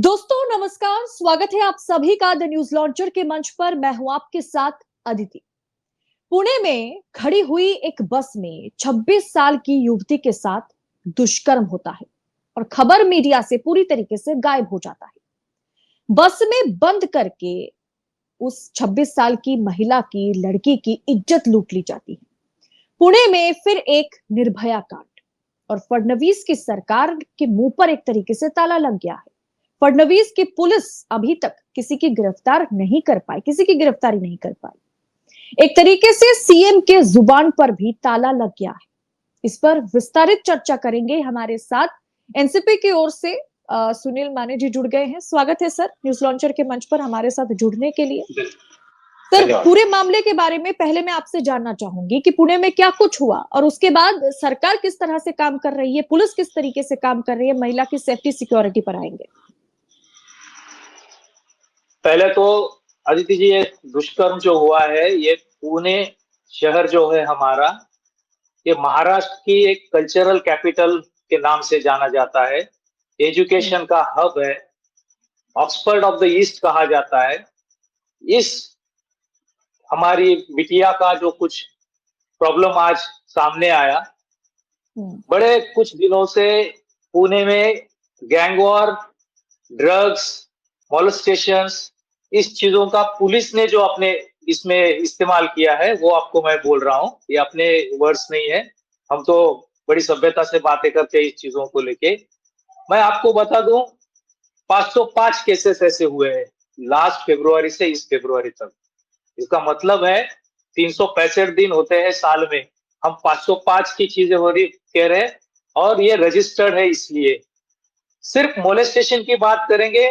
दोस्तों नमस्कार, स्वागत है आप सभी का द न्यूज लॉन्चर के मंच पर। मैं हूं आपके साथ अदिति। पुणे में खड़ी हुई एक बस में 26 साल की युवती के साथ दुष्कर्म होता है और खबर मीडिया से पूरी तरीके से गायब हो जाता है। बस में बंद करके उस 26 साल की महिला की लड़की की इज्जत लूट ली जाती है। पुणे में फिर एक निर्भया कांड और फडणवीस की सरकार के मुंह पर एक तरीके से ताला लग गया है। फडणवीस की पुलिस अभी तक किसी की गिरफ्तार नहीं कर पाई, किसी की गिरफ्तारी नहीं कर पाई। एक तरीके से सीएम के जुबान पर भी ताला लग गया है। इस पर विस्तारित चर्चा करेंगे। हमारे साथ एनसीपी की ओर से सुनील माने जी जुड़ गए हैं। स्वागत है सर न्यूज लॉन्चर के मंच पर हमारे साथ जुड़ने के लिए। सर, पूरे मामले के बारे में पहले मैं आपसे जानना चाहूंगी कि पुणे में क्या कुछ हुआ और उसके बाद सरकार किस तरह से काम कर रही है, पुलिस किस तरीके से काम कर रही है, महिला की सेफ्टी सिक्योरिटी पर आएंगे। पहले तो अदिति जी, ये दुष्कर्म जो हुआ है ये पुणे शहर जो है हमारा, ये महाराष्ट्र की एक कल्चरल कैपिटल के नाम से जाना जाता है। एजुकेशन का हब है, ऑक्सफोर्ड ऑफ द ईस्ट कहा जाता है। इस हमारी बिटिया का जो कुछ प्रॉब्लम आज सामने आया, बड़े कुछ दिनों से पुणे में गैंग वॉर, ड्रग्स, मॉलेस्टेशंस, इस चीजों का पुलिस ने जो अपने इसमें इस्तेमाल किया है वो आपको मैं बोल रहा हूँ। ये अपने वर्ड्स नहीं है, हम तो बड़ी सभ्यता से बातें करते हैं इस चीजों को लेके। मैं आपको बता दूं, 505 केसेस ऐसे हुए हैं लास्ट फरवरी से इस फरवरी तक। इसका मतलब है 365 दिन होते हैं साल में, हम 505 की चीजें हो रही कह रहे हैं और ये रजिस्टर्ड है। इसलिए सिर्फ मोलेस्टेशन की बात करेंगे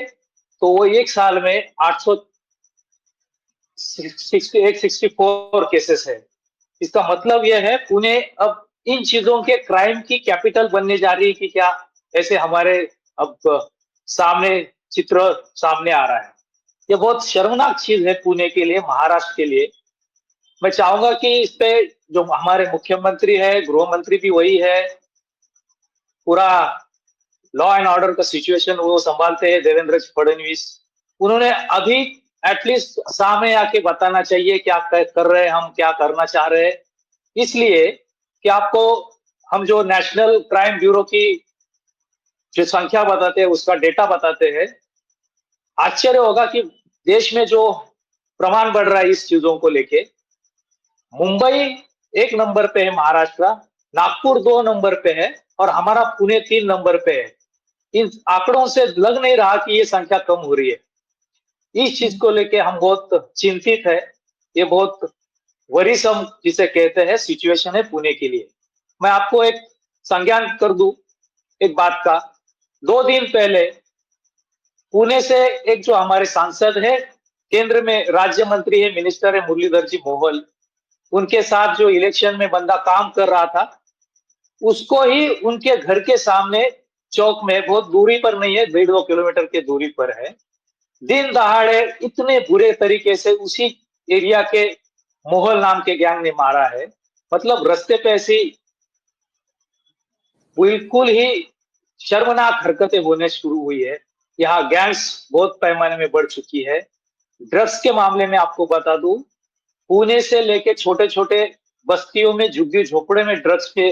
तो वो एक साल में 864 केसेस है। इसका मतलब यह है पुणे अब इन चीजों के क्राइम की कैपिटल बनने जा रही है कि क्या, ऐसे हमारे अब सामने चित्र सामने आ रहा है। ये बहुत शर्मनाक चीज है पुणे के लिए, महाराष्ट्र के लिए। मैं चाहूंगा कि इस पे जो हमारे मुख्यमंत्री है, गृह मंत्री भी वही है, पूरा लॉ एंड ऑर्डर का सिचुएशन वो संभालते हैं, देवेंद्र फडणवीस। उन्होंने अभी एटलीस्ट सामने आके बताना चाहिए क्या कर रहे हैं, हम क्या करना चाह रहे हैं। इसलिए कि आपको हम जो नेशनल क्राइम ब्यूरो की जो संख्या बताते हैं, उसका डेटा बताते हैं, आश्चर्य होगा कि देश में जो प्रमाण बढ़ रहा है इस चीजों को लेके। मुंबई 1 नंबर पे है, महाराष्ट्र, नागपुर 2 नंबर पे है और हमारा पुणे 3 नंबर पे है। इन आंकड़ों से लग नहीं रहा कि ये संख्या कम हो रही है। इस चीज को लेके हम बहुत चिंतित है। ये बहुत वरीसम जिसे कहते हैं सिचुएशन है पुणे के लिए। मैं आपको एक संज्ञान कर दूं एक बात का। 2 दिन पहले पुणे से एक जो हमारे सांसद है, केंद्र में राज्य मंत्री है, मिनिस्टर है मुरलीधर जी मोहोल, उनके साथ जो इलेक्शन में बंदा काम कर रहा था, उसको ही उनके घर के सामने चौक में, बहुत दूरी पर नहीं है, 1.5-2 किलोमीटर की दूरी पर है, दिन दहाड़े इतने बुरे तरीके से उसी एरिया के मोहल नाम के गैंग ने मारा है। मतलब रास्ते पे ऐसी बिल्कुल ही शर्मनाक हरकतें होने शुरू हुई है। यहाँ गैंग्स बहुत पैमाने में बढ़ चुकी है। ड्रग्स के मामले में आपको बता दूं, पुणे से लेके छोटे छोटे बस्तियों में, झुग्गी झोपड़े में ड्रग्स के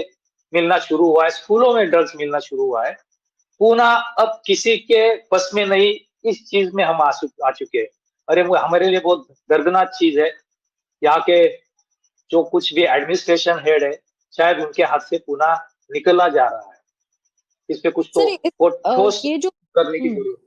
मिलना शुरू हुआ है, स्कूलों में ड्रग्स मिलना शुरू हुआ है। पुणे अब किसी के बस में नहीं, इस चीज में हम आ चुके हैं। अरे वो हमारे लिए बहुत दर्दनाक चीज है। यहाँ के जो कुछ भी एडमिनिस्ट्रेशन हेड है, शायद उनके हाथ से पुणे निकला जा रहा है। इस पे कुछ तो सर, बहुत ठोस ये जो करने की जरूरत है।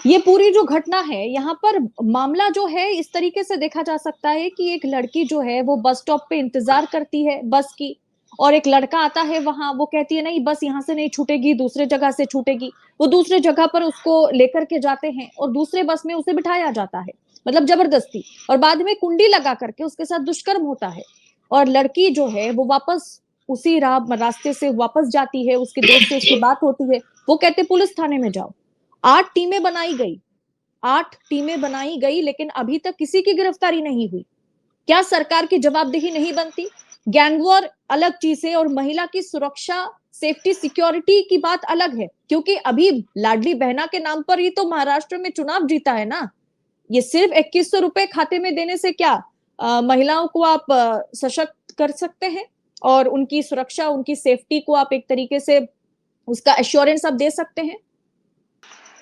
ये पूरी जो घटना है यहाँ पर, मामला जो है इस तरीके से देखा जा सकता है कि एक लड़की जो है वो बस स्टॉप पे इंतजार करती है बस की, और एक लड़का आता है वहां, वो कहती है नहीं बस यहाँ से नहीं छूटेगी, दूसरे जगह से छूटेगी। वो दूसरे जगह पर उसको लेकर के जाते हैं और दूसरे बस में उसे बिठाया जाता है, मतलब जबरदस्ती, और बाद में कुंडी लगा करके उसके साथ दुष्कर्म होता है। और लड़की जो है वो वापस उसी रास्ते से वापस जाती है, उसके दोस्त से उसकी बात होती है, वो कहते पुलिस थाने में जाओ। 8 टीमें बनाई गई, 8 टीमें बनाई गई, लेकिन अभी तक किसी की गिरफ्तारी नहीं हुई। क्या सरकार की जवाबदेही नहीं बनती? गैंग वॉर अलग चीज है और महिला की सुरक्षा सेफ्टी सिक्योरिटी की बात अलग है, क्योंकि अभी लाडली बहना के नाम पर ही तो महाराष्ट्र में चुनाव जीता है ना। ये सिर्फ 2100 रुपए खाते में देने से क्या महिलाओं को आप सशक्त कर सकते हैं और उनकी सुरक्षा, उनकी सेफ्टी को आप एक तरीके से उसका एश्योरेंस आप दे सकते हैं?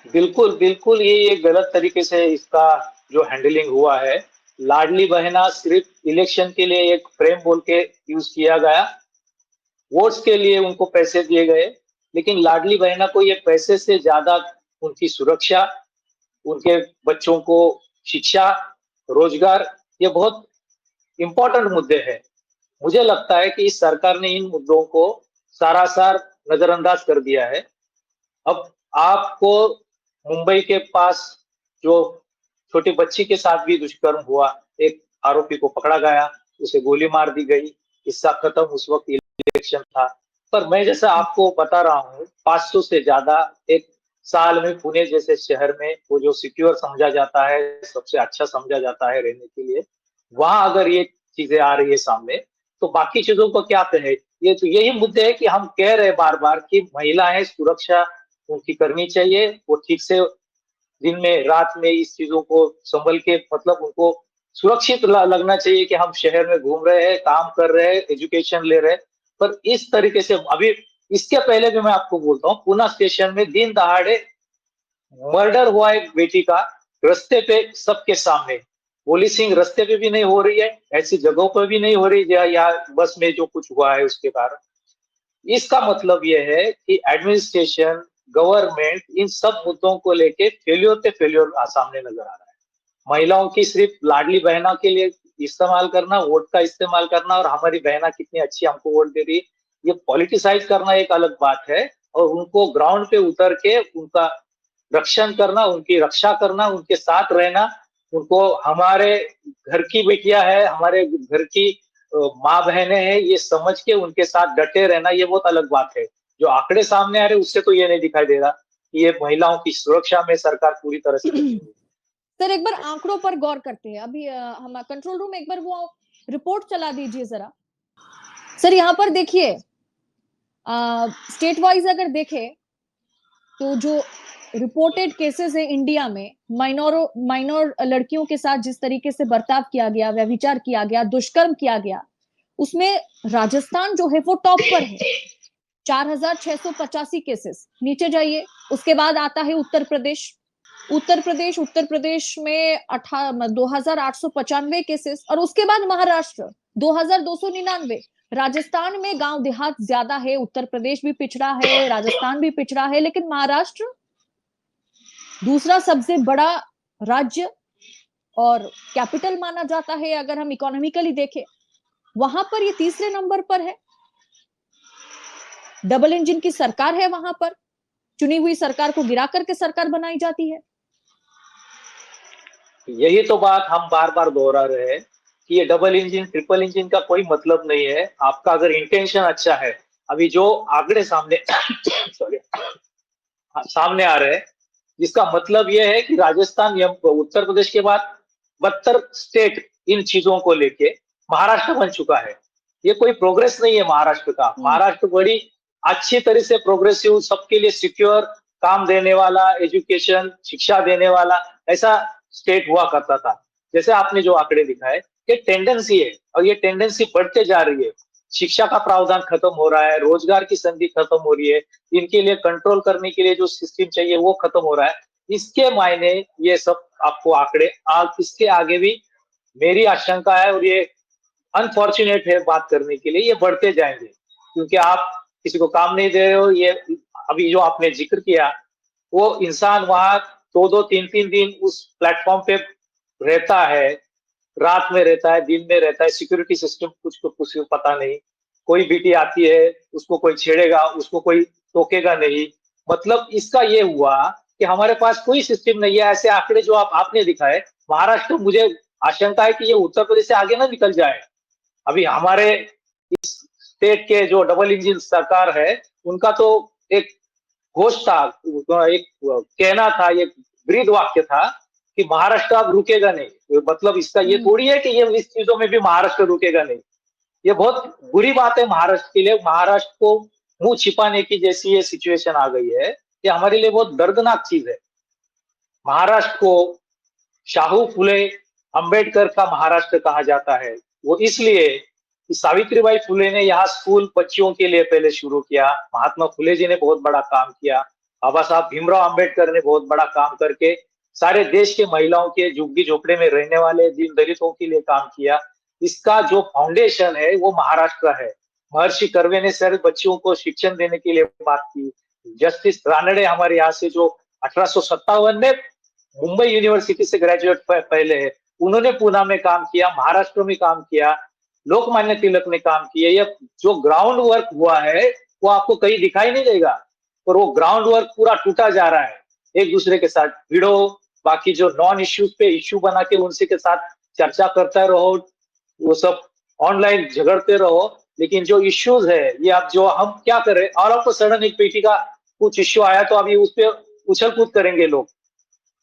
बिल्कुल, बिल्कुल ये गलत तरीके से इसका जो हैंडलिंग हुआ है। लाडली बहना सिर्फ इलेक्शन के लिए एक फ्रेम बोल के यूज किया गया, वोट्स के लिए उनको पैसे दिए गए, लेकिन लाडली बहना को ये पैसे से ज्यादा उनकी सुरक्षा, उनके बच्चों को शिक्षा, रोजगार, ये बहुत इंपॉर्टेंट मुद्दे हैं। मुझे लगता है कि इस सरकार ने इन मुद्दों को सारासार नजरअंदाज कर दिया है। अब आपको मुंबई के पास जो छोटी बच्ची के साथ भी दुष्कर्म हुआ, एक आरोपी को पकड़ा गया, उसे गोली मार दी गई, किस्सा खत्म, उस वक्त इलेक्शन था। पर मैं जैसा आपको बता रहा हूँ, 500 से ज्यादा एक साल में पुणे जैसे शहर में, वो जो सिक्योर समझा जाता है, सबसे अच्छा समझा जाता है रहने के लिए, वहां अगर ये चीजें आ रही है सामने, तो बाकी चीजों को क्या कहे। ये तो यही मुद्दे है कि हम कह रहे बार बार कि महिलाएं सुरक्षा उनकी करनी चाहिए, वो ठीक से दिन में रात में इस चीजों को संभल के, मतलब उनको सुरक्षित लगना चाहिए कि हम शहर में घूम रहे हैं, काम कर रहे हैं, एजुकेशन ले रहे हैं। पर इस तरीके से अभी, इसके पहले भी मैं आपको बोलता हूँ, पूना स्टेशन में दिन दहाड़े मर्डर हुआ एक बेटी का, रास्ते पे सबके सामने। पुलिसिंग रास्ते पे भी नहीं हो रही है, ऐसी जगहों पर भी नहीं हो रही है, या बस में जो कुछ हुआ है उसके कारण। इसका मतलब यह है कि एडमिनिस्ट्रेशन, गवर्नमेंट इन सब मुद्दों को लेके फेल्योर पे फेल्योर सामने नजर आ रहा है। महिलाओं की सिर्फ लाडली बहना के लिए इस्तेमाल करना, वोट का इस्तेमाल करना, और हमारी बहना कितनी अच्छी हमको वोट दे रही है, ये पॉलिटिसाइज करना एक अलग बात है। और उनको ग्राउंड पे उतर के उनका रक्षण करना, उनकी रक्षा करना, उनके साथ रहना, उनको हमारे घर की बेटियां है, हमारे घर की माँ बहनें हैं, ये समझ के उनके साथ डटे रहना, ये बहुत अलग बात है। जो आंकड़े सामने आ रहे उससे तो ये नहीं दिखाई दे रहा कि ये महिलाओं की सुरक्षा में सरकार पूरी तरह से लगी हुई है। सर एक बार आंकड़ों पर गौर करते हैं। अभी हम कंट्रोल रूम एक बार वो रिपोर्ट चला दीजिए जरा। सर यहाँ पर देखिए, स्टेट वाइज अगर देखें तो जो रिपोर्टेड केसेस है इंडिया में, माइनर लड़कियों के साथ जिस तरीके से बर्ताव किया गया, व्यभिचार किया गया, दुष्कर्म किया गया, उसमें राजस्थान जो है वो टॉप पर है, 4685 केसेस। नीचे जाइए, उसके बाद आता है उत्तर प्रदेश। उत्तर प्रदेश में 2895 केसेस, और उसके बाद महाराष्ट्र 2299। राजस्थान में गांव देहात ज्यादा है, उत्तर प्रदेश भी पिछड़ा है, राजस्थान भी पिछड़ा है, लेकिन महाराष्ट्र दूसरा सबसे बड़ा राज्य और कैपिटल माना जाता है अगर हम इकोनॉमिकली देखें, वहां पर ये तीसरे नंबर पर है। डबल इंजन की सरकार है वहां पर, चुनी हुई सरकार को गिरा करके सरकार बनाई जाती है। यही तो बात हम बार बार दोहरा रहे हैं कि ये डबल इंजन, ट्रिपल इंजन का कोई मतलब नहीं है। आपका अगर इंटेंशन अच्छा है, अभी जो आंकड़े सामने सॉरी सामने आ रहे हैं, जिसका मतलब यह है कि राजस्थान या उत्तर प्रदेश के बाद 72 स्टेट इन चीजों को लेके महाराष्ट्र बन चुका है। ये कोई प्रोग्रेस नहीं है महाराष्ट्र का। महाराष्ट्र बड़ी अच्छी तरह से प्रोग्रेसिव, सबके लिए सिक्योर, काम देने वाला, एजुकेशन, शिक्षा देने वाला ऐसा स्टेट हुआ करता था। जैसे आपने जो आंकड़े दिखाए, ये टेंडेंसी है और ये टेंडेंसी बढ़ते जा रही है। शिक्षा का प्रावधान खत्म हो रहा है, रोजगार की संधि खत्म हो रही है, इनके लिए कंट्रोल करने के लिए जो सिस्टम चाहिए वो खत्म हो रहा है। इसके मायने ये सब आपको आंकड़े इसके आगे भी मेरी आशंका है, और ये अनफॉर्चुनेट है बात करने के लिए, ये बढ़ते जाएंगे क्योंकि आप किसी को काम नहीं दे रहे हो। ये अभी जो आपने जिक्र किया, वो इंसान वहां 2-2, 3-3 दिन उस प्लेटफॉर्म पे रहता है, रात में रहता है, दिन में रहता है, सिक्योरिटी सिस्टम कुछ को कुछ को पता नहीं। कोई बीटी आती है, उसको कोई छेड़ेगा, उसको कोई टोकेगा नहीं। मतलब इसका ये हुआ कि हमारे पास कोई सिस्टम नहीं है। ऐसे आंकड़े जो आपने दिखाए, महाराष्ट्र, मुझे आशंका है कि ये उत्तर प्रदेश से आगे ना निकल जाए। अभी हमारे इस स्टेट के जो डबल इंजन सरकार है, उनका तो एक घोष था, एक कहना था, ये ब्रीद वाक्य था कि महाराष्ट्र अब रुकेगा नहीं। मतलब इसका ये थोड़ी है कि ये इस चीजों में भी महाराष्ट्र रुकेगा नहीं। ये बहुत बुरी बात है महाराष्ट्र के लिए। महाराष्ट्र को मुंह छिपाने की जैसी ये सिचुएशन आ गई है, ये हमारे लिए बहुत दर्दनाक चीज है। महाराष्ट्र को शाहू फुले अंबेडकर का महाराष्ट्र कहा जाता है। वो इसलिए कि सावित्रीबाई फुले ने यहाँ स्कूल बच्चियों के लिए पहले शुरू किया। महात्मा फुले जी ने बहुत बड़ा काम किया। बाबा साहब भीमराव अंबेडकर ने बहुत बड़ा काम करके सारे देश के महिलाओं के झुग्गी झोपड़े में रहने वाले दीन दलितों के लिए काम किया। इसका जो फाउंडेशन है वो महाराष्ट्र का है। महर्षि कर्वे ने सारे बच्चियों को शिक्षण देने के लिए बात की। जस्टिस रानडे हमारे यहाँ से जो 1857 में मुंबई यूनिवर्सिटी से ग्रेजुएट पहले है, उन्होंने पूना में काम किया, महाराष्ट्र में काम किया, लोकमान्य तिलक ने काम किया। ये जो ग्राउंड वर्क हुआ है वो आपको कहीं दिखाई नहीं देगा, पर वो ग्राउंड वर्क पूरा टूटा जा रहा है। एक दूसरे के साथ भिड़ो, बाकी जो नॉन इश्यूज पे इश्यू बना के उनसे के साथ चर्चा करता रहो, वो सब ऑनलाइन झगड़ते रहो, लेकिन जो इश्यूज है ये अब जो हम क्या करें, ऑल ऑफ अ सडन एक पेटी का कुछ इश्यू आया तो अभी उस पर उछल कूद करेंगे लोग,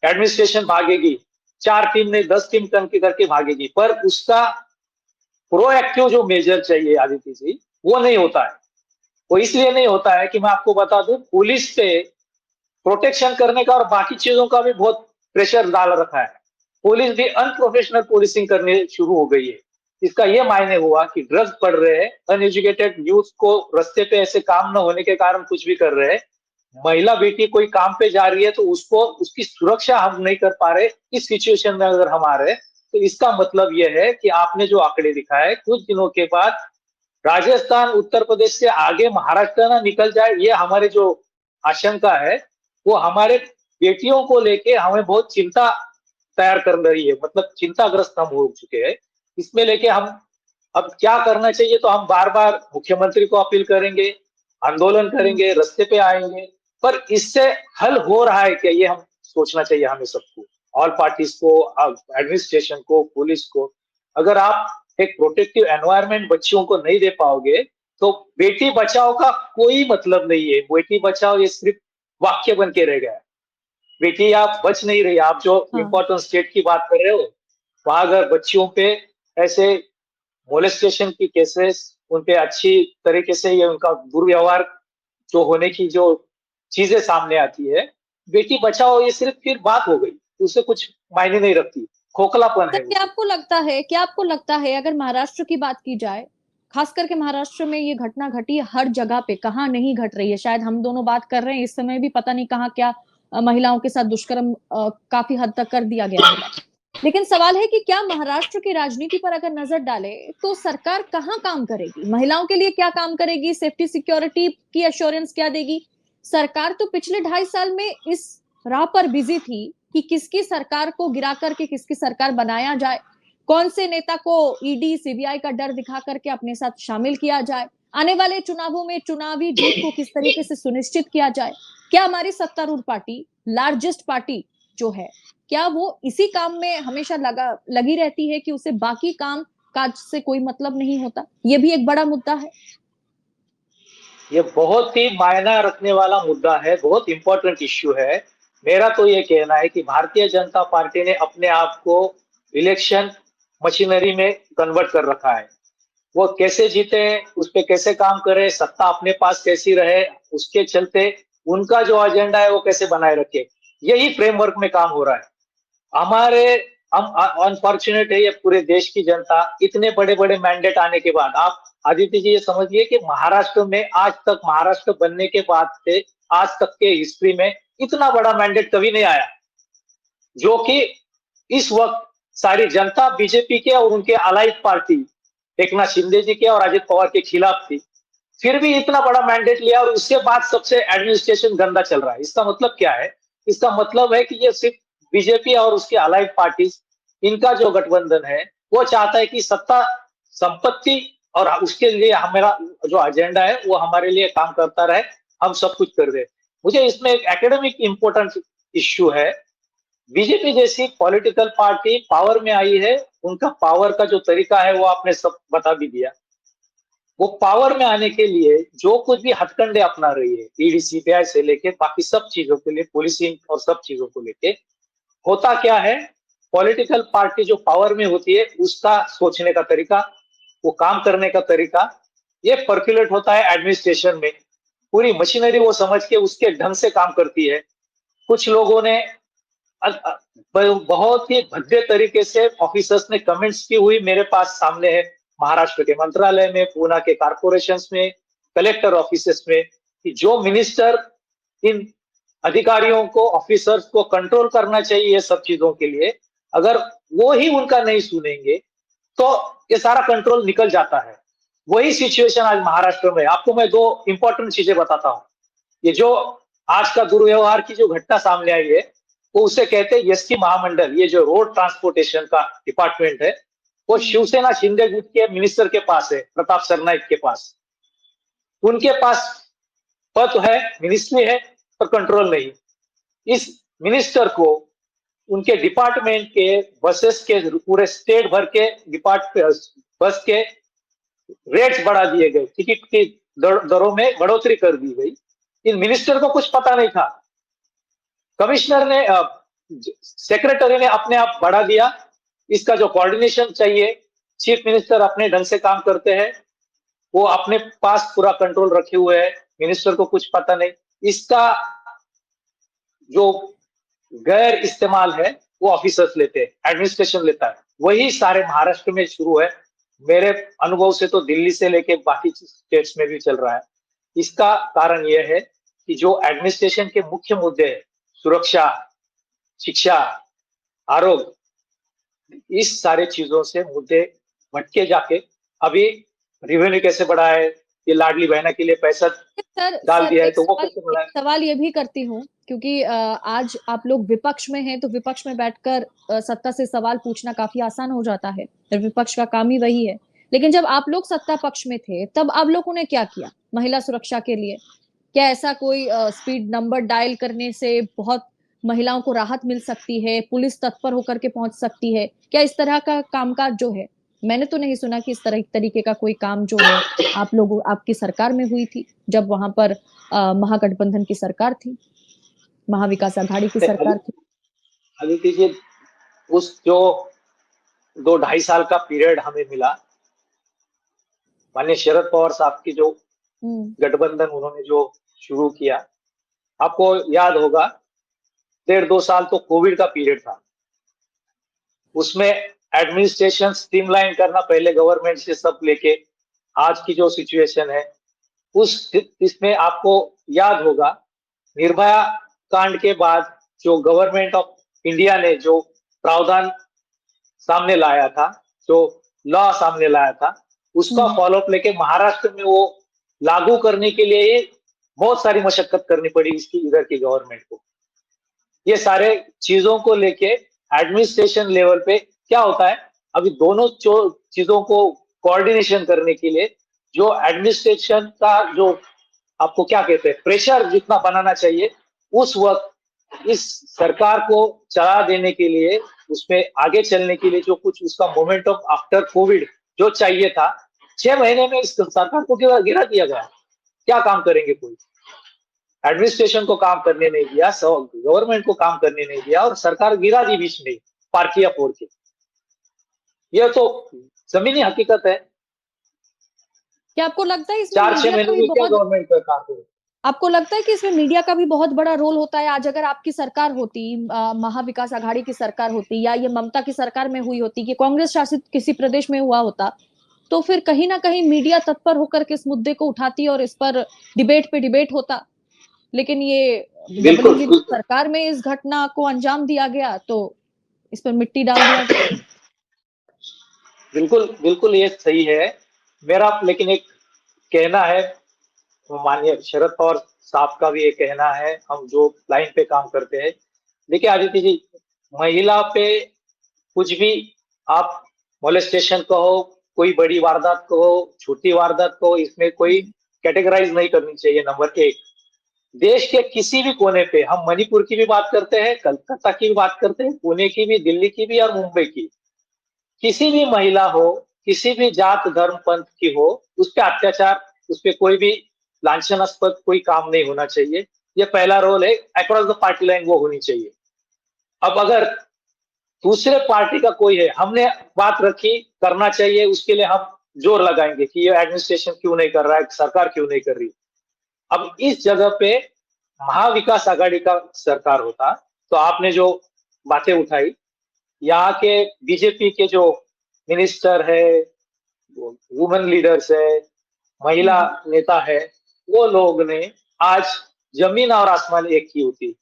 एडमिनिस्ट्रेशन भागेगी, 4 टीम ने 10 टीम करके भागेगी, पर उसका प्रोएक्टिव जो मेजर चाहिए आदित्य जी, वो नहीं होता है। वो इसलिए नहीं होता है कि मैं आपको बता दूं, पुलिस पे प्रोटेक्शन करने का और बाकी चीजों का भी बहुत प्रेशर डाल रखा है। पुलिस भी अनप्रोफेशनल पुलिसिंग करने शुरू हो गई है। इसका ये मायने हुआ कि ड्रग्स पढ़ रहे हैं, अनएजुकेटेड यूथ को रास्ते पे ऐसे काम न होने के कारण कुछ भी कर रहे हैं। महिला बेटी कोई काम पे जा रही है तो उसको उसकी सुरक्षा हम नहीं कर पा रहे। इस सिचुएशन में अगर हम आ रहे तो इसका मतलब यह है कि आपने जो आंकड़े दिखाए, कुछ दिनों के बाद राजस्थान उत्तर प्रदेश से आगे महाराष्ट्र ना निकल जाए, ये हमारे जो आशंका है वो हमारे बेटियों को लेके हमें बहुत चिंता तैयार कर रही है। मतलब चिंताग्रस्त हम हो चुके हैं। इसमें लेके हम अब क्या करना चाहिए, तो हम बार बार मुख्यमंत्री को अपील करेंगे, आंदोलन करेंगे, रास्ते पे आएंगे, पर इससे हल हो रहा है क्या, ये हम सोचना चाहिए हमें सबको, ऑल पार्टीज को, एडमिनिस्ट्रेशन को, पुलिस को। अगर आप एक प्रोटेक्टिव एनवायरनमेंट बच्चियों को नहीं दे पाओगे तो बेटी बचाओ का कोई मतलब नहीं है। बेटी बचाओ ये सिर्फ वाक्य बन के रह गया है। बेटी आप बच नहीं रही। आप जो हाँ। इम्पोर्टेंट स्टेट की बात कर रहे हो, वहां अगर बच्चियों पे ऐसे मोलेस्टेशन की केसेस, उन पे अच्छी तरीके से ये उनका दुर्व्यवहार जो होने की जो चीजें सामने आती है, बेटी बचाओ ये सिर्फ फिर बात हो गई, उससे कुछ मायने नहीं रखती, खोखलापन सर, है वो। क्या आपको लगता है अगर महाराष्ट्र की बात की जाए, खास करके महाराष्ट्र में ये घटना घटी है, हर जगह पे, कहाँ नहीं घट रही है? शायद हम दोनों बात कर रहे हैं इस समय भी पता नहीं कहाँ क्या महिलाओं के साथ दुष्कर्म काफी हद तक कर दिया गया होगा। लेकिन सवाल है कि क्या महाराष्ट्र की राजनीति पर अगर नजर डाले तो सरकार कहाँ काम करेगी? महिलाओं के लिए क्या काम करेगी? सेफ्टी सिक्योरिटी की एश्योरेंस क्या देगी? सरकार तो पिछले 2.5 साल में इस राह पर बिजी थी कि किसकी सरकार को गिरा करके किसकी सरकार बनाया जाए, कौन से नेता को ईडी सीबीआई का डर दिखा करके अपने साथ शामिल किया जाए, आने वाले चुनावों में चुनावी जीत को किस तरीके से सुनिश्चित किया जाए। क्या हमारी सत्तारूढ़ पार्टी, लार्जेस्ट पार्टी जो है, क्या वो इसी काम में हमेशा लगी रहती है कि उसे बाकी काम काज से कोई मतलब नहीं होता? ये भी एक बड़ा मुद्दा है। ये बहुत ही मायना रखने वाला मुद्दा है, बहुत इंपॉर्टेंट इश्यू है। मेरा तो ये कहना है कि भारतीय जनता पार्टी ने अपने आप को इलेक्शन मशीनरी में कन्वर्ट कर रखा है। वो कैसे जीते, उस पे कैसे काम करे, सत्ता अपने पास कैसी रहे, उसके चलते उनका जो एजेंडा है वो कैसे बनाए रखे, यही फ्रेमवर्क में काम हो रहा है। हमारे हम अनफॉर्चुनेट है ये पूरे देश की जनता, इतने बड़े बड़े मैंडेट आने के बाद, आप आदित्य जी ये समझिए कि महाराष्ट्र में आज तक, महाराष्ट्र बनने के बाद से आज तक के हिस्ट्री में इतना बड़ा मैंडेट कभी नहीं आया, जो कि इस वक्त सारी जनता बीजेपी के और उनके अलाइड पार्टी एकनाथ शिंदे जी के और अजित पवार के खिलाफ थी। फिर भी इतना बड़ा मैंडेट लिया और उसके बाद सबसे एडमिनिस्ट्रेशन गंदा चल रहा है। इसका मतलब क्या है? इसका मतलब है कि ये सिर्फ बीजेपी और उसके अलाइड पार्टीज, इनका जो गठबंधन है वो चाहता है कि सत्ता, संपत्ति और उसके लिए हमारा जो एजेंडा है वो हमारे लिए काम करता रहे, हम सब कुछ कर दे। मुझे इसमें एक एकेडमिक इंपॉर्टेंट इश्यू है। बीजेपी जैसी पॉलिटिकल पार्टी पावर में आई है, उनका पावर का जो तरीका है वो आपने सब बता भी दिया। वो पावर में आने के लिए जो कुछ भी हथकंडे अपना रही है, ईडी सीबीआई से लेके बाकी सब चीजों के लिए, पुलिसिंग और सब चीजों को लेके, होता क्या है, पॉलिटिकल पार्टी जो पावर में होती है उसका सोचने का तरीका, वो काम करने का तरीका, ये पर्कुलेट होता है एडमिनिस्ट्रेशन में। पूरी मशीनरी वो समझ के उसके ढंग से काम करती है। कुछ लोगों ने बहुत ही भद्दे तरीके से ऑफिसर्स ने कमेंट्स की हुई मेरे पास सामने है, महाराष्ट्र के मंत्रालय में, पूना के कारपोरेशंस में, कलेक्टर ऑफिसेस में, कि जो मिनिस्टर इन अधिकारियों को, ऑफिसर्स को कंट्रोल करना चाहिए ये सब चीजों के लिए, अगर वो ही उनका नहीं सुनेंगे तो ये सारा कंट्रोल निकल जाता है। वही सिचुएशन आज महाराष्ट्र में। आपको मैं दो इंपॉर्टेंट चीजें बताता हूँ। ये जो आज का दुर्व्यवहार की जो घटना सामने आई है, वो उसे कहते हैं एसटी महामंडल। ये जो रोड ट्रांसपोर्टेशन का डिपार्टमेंट है, वो शिवसेना शिंदे गुट के मिनिस्टर के पास है, प्रताप सरनाईक के पास। उनके पास पद है, मिनिस्ट्री है, पर कंट्रोल नहीं। इस मिनिस्टर को उनके डिपार्टमेंट के बसेस के, पूरे स्टेट भर के बस के रेट्स बढ़ा दिए गए, टिकट की दरों में बढ़ोतरी कर दी गई। इन मिनिस्टर को कुछ पता नहीं था। कमिश्नर ने, सेक्रेटरी ने अपने आप बढ़ा दिया। इसका जो कोऑर्डिनेशन चाहिए, चीफ मिनिस्टर अपने ढंग से काम करते हैं, वो अपने पास पूरा कंट्रोल रखे हुए है, मिनिस्टर को कुछ पता नहीं। इसका जो गैर इस्तेमाल है वो ऑफिसर्स लेते हैं, एडमिनिस्ट्रेशन लेता है। वही सारे महाराष्ट्र में शुरू है। मेरे अनुभव से तो दिल्ली से लेके बाकी स्टेट्स में भी चल रहा है। इसका कारण यह है कि जो एडमिनिस्ट्रेशन के मुख्य मुद्दे हैं, सुरक्षा, शिक्षा, आरोग्य, इस सारे चीजों से मुद्दे भटके जाके अभी रेवेन्यू कैसे बढ़ाए, ये लाडली बहना के लिए पैसा सर डाल सर दिया है एक तो वो सवाल कैसे एक बढ़ाए। सवाल ये भी करती हूँ, क्योंकि आज आप लोग विपक्ष में हैं, तो विपक्ष में बैठकर सत्ता से सवाल पूछना काफी आसान हो जाता है, फिर विपक्ष का काम ही वही है। लेकिन जब आप लोग सत्ता पक्ष में थे, तब आप लोगों ने क्या किया महिला सुरक्षा के लिए? क्या ऐसा कोई स्पीड नंबर डायल करने से बहुत महिलाओं को राहत मिल सकती है, पुलिस तत्पर होकर के पहुंच सकती है? क्या इस तरह का कामकाज जो है, मैंने तो नहीं सुना कि इस तरह तरीके का कोई काम जो है आप लोगों आपकी सरकार में हुई थी, जब वहां पर महागठबंधन की सरकार थी, महाविकास आघाड़ी की सरकार थी। अदिति जी, उस जो 2 ढाई साल का पीरियड हमें मिला, माननीय शरद पवार साहब की जो हम्म। गठबंधन उन्होंने जो शुरू किया, आपको याद होगा 1.5 2 साल तो कोविड का पीरियड था। उसमें एडमिनिस्ट्रेशन स्ट्रीमलाइन करना, पहले गवर्नमेंट से सब लेके आज की जो सिचुएशन है, उस इसमें आपको याद होगा निर्भया कांड के बाद जो गवर्नमेंट ऑफ इंडिया ने जो प्रावधान सामने लाया था, जो लॉ सामने लाया था, उसका हम्म। फॉलोअप लेके महाराष्ट्र में वो लागू करने के लिए बहुत सारी मशक्कत करनी पड़ी इसकी, इधर की गवर्नमेंट को। ये सारे चीजों को लेके एडमिनिस्ट्रेशन लेवल पे क्या होता है, अभी दोनों चीजों को कोऑर्डिनेशन करने के लिए जो एडमिनिस्ट्रेशन का जो आपको क्या कहते हैं प्रेशर जितना बनाना चाहिए, उस वक्त इस सरकार को चला देने के लिए, उसमें आगे चलने के लिए जो कुछ उसका मोमेंटम आफ्टर कोविड जो चाहिए था, 6 महीने में इस सरकार को गिरा दिया गया। क्या काम करेंगे? कोई एडमिनिस्ट्रेशन को काम करने नहीं दिया, गवर्नमेंट को काम करने नहीं दिया, और सरकार गिरा दी बीच में पार्टियां फोड़ के। यह तो जमीनी हकीकत है। क्या आपको लगता है इसमें 4 6 मीडिया का महीने भी में क्या बहुत गवर्नमेंट का काम करे? आपको लगता है कि इसमें मीडिया का भी बहुत बड़ा रोल होता है? आज अगर आपकी सरकार होती, महाविकास आघाड़ी की सरकार होती, या ये ममता की सरकार में हुई होती, कि कांग्रेस शासित किसी प्रदेश में हुआ होता, तो फिर कहीं ना कहीं मीडिया तत्पर होकर के इस मुद्दे को उठाती और इस पर डिबेट पे डिबेट होता। लेकिन ये जब बिल्कुल इंडियन सरकार में इस घटना को अंजाम दिया गया, तो इस पर मिट्टी डाल दिया गया। बिल्कुल बिल्कुल, ये सही है। मेरा लेकिन एक कहना है, माननीय शरद पवार साहब का भी ये कहना है, हम जो लाइन पे काम करते हैं। देखिए आदित्य जी, महिला पे कुछ भी आप मोलेस्टेशन कहो, कोई बड़ी वारदात कहो, छोटी वारदात कहो, इसमें कोई कैटेगराइज नहीं करनी चाहिए। नंबर 1, देश के किसी भी कोने पे, हम मणिपुर की भी बात करते हैं, कलकत्ता की भी बात करते हैं, पुणे की भी, दिल्ली की भी और मुंबई की, किसी भी महिला हो, किसी भी जात धर्म पंथ की हो, उस पर अत्याचार, उस पर कोई भी लांछनास्पद कोई काम नहीं होना चाहिए। ये पहला रोल है, अक्रॉस द पार्टी लाइन वो होनी चाहिए। अब अगर दूसरे पार्टी का कोई है, हमने बात रखी करना चाहिए, उसके लिए हम जोर लगाएंगे कि ये एडमिनिस्ट्रेशन क्यों नहीं कर रहा है, सरकार क्यों नहीं कर रही। अब इस जगह पे महाविकास आघाड़ी का सरकार होता तो आपने जो बातें उठाई, यहाँ के बीजेपी के जो मिनिस्टर है, वुमेन लीडर्स है, महिला हम्म। नेता है, वो लोग ने आज जमीन और आसमान एक की होती।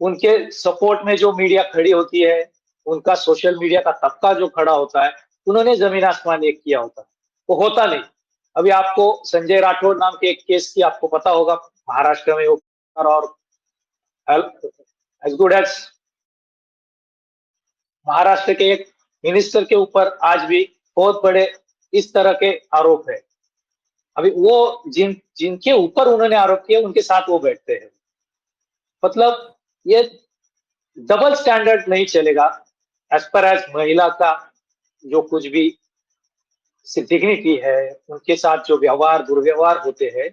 उनके सपोर्ट में जो मीडिया खड़ी होती है, उनका सोशल मीडिया का तबका जो खड़ा होता है, उन्होंने जमीन आसमान एक किया होता। वो होता नहीं। अभी आपको संजय राठौड़ नाम के एक केस की आपको पता होगा, महाराष्ट्र में वो और एज गुड एज महाराष्ट्र के एक मिनिस्टर के ऊपर आज भी बहुत बड़े इस तरह के आरोप है। अभी वो जिनके ऊपर उन्होंने आरोप किया उनके साथ वो बैठते हैं। मतलब ये डबल स्टैंडर्ड नहीं चलेगा। एज पर एज महिला का जो कुछ भी डिग्निटी है, उनके साथ जो व्यवहार दुर्व्यवहार होते हैं,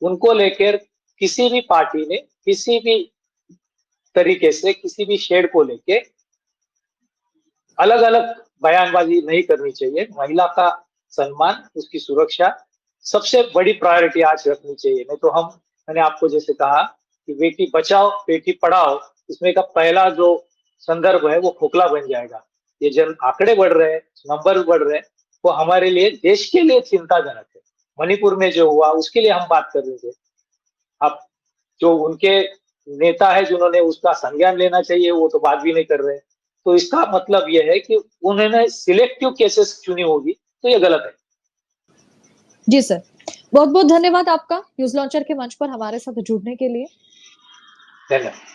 उनको लेकर किसी भी पार्टी ने किसी भी तरीके से किसी भी शेड को लेके अलग अलग बयानबाजी नहीं करनी चाहिए। महिला का सम्मान, उसकी सुरक्षा सबसे बड़ी प्रायोरिटी आज रखनी चाहिए। नहीं तो मैंने आपको जैसे कहा कि बेटी बचाओ बेटी पढ़ाओ, इसमें का पहला जो संदर्भ है वो खोखला बन जाएगा। ये जन आंकड़े बढ़ रहे हैं, नंबर बढ़ रहे हैं, वो हमारे लिए देश के लिए चिंताजनक है। मणिपुर में जो हुआ उसके लिए हम बात कर रहे थे। अब जो उनके नेता है जिन्होंने उसका संज्ञान लेना चाहिए वो तो बात भी नहीं कर रहे। तो इसका मतलब यह है कि उन्होंने सिलेक्टिव केसेस चुनी होगी, तो ये गलत है। जी सर, बहुत बहुत धन्यवाद आपका न्यूज लॉन्चर के मंच पर हमारे साथ जुड़ने के लिए। धन्यवाद।